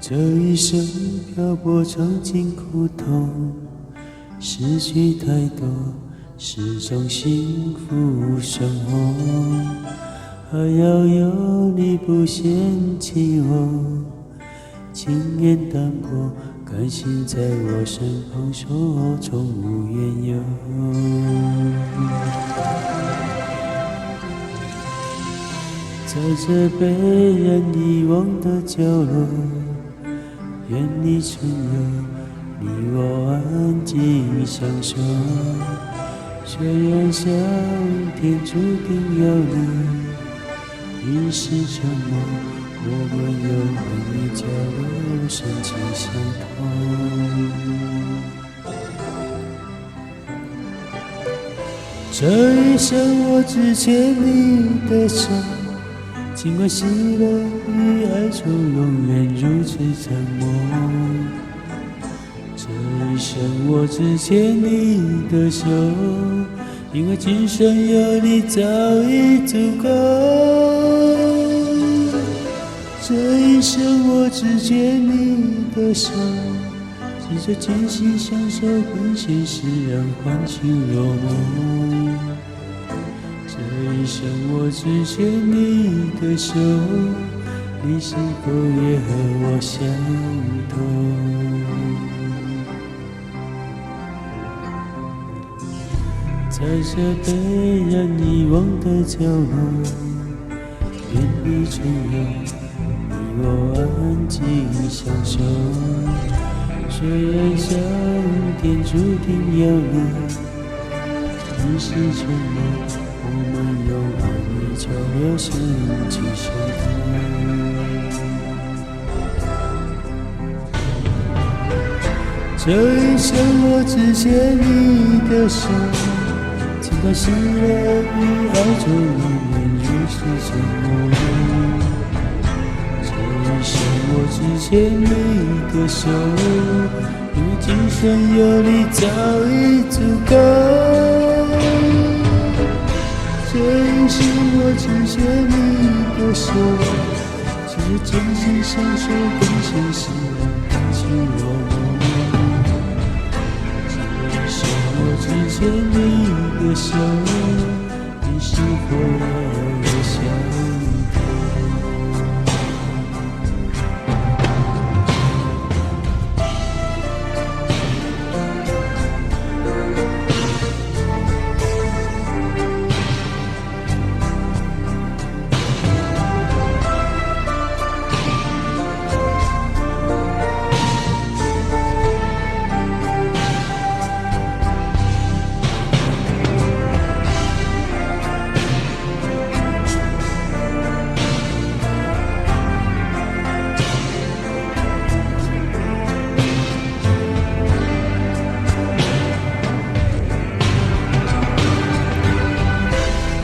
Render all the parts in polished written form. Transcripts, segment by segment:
这一生漂泊尝尽苦痛，失去太多，是种幸福生活。还要有你不嫌弃我，轻言淡泊，甘心在我身旁，说从无缘由。在这被人遗忘的角落，愿你存有，你我安静相守。虽然上天注定要你一世沉默，我们永恒与交流，深情相通。这一生我只牵你的手，尽管喜乐与哀愁永远如此沉默。这一生我只牵你的手，因为今生有你早已足够。这一生我只牵你的手，试着真心相守，跟现实让欢情落寞。这一生我只牵你的手，你是否也和我相同？在这被人遗忘的角落，愿你存有，你我安静相守。虽然上天注定要你一世沉默，我们用爱与交流，深情相通。这一生我只牵你的手，尽管喜乐与哀愁永远如此沉默。这一生我只牵你的手，因为今生有你早已足够。这一生我只牵你的手，只是真心相守，跟现实让感情落寞。我只牵你的手，你是否也相同？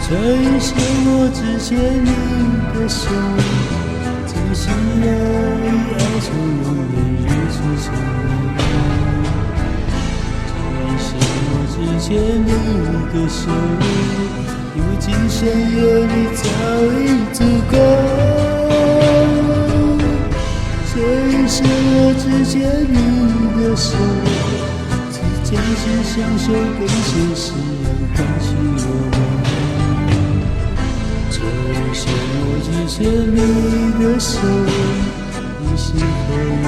这一生我只牵你的手，这个喜乐与哀愁永远如此沉默。这一生我只牵你的手，因为今生有你早已足够。这一生我只牵你的手，只真心相守，跟现实让欢情落寞。这一生我只牵你的手，你是否有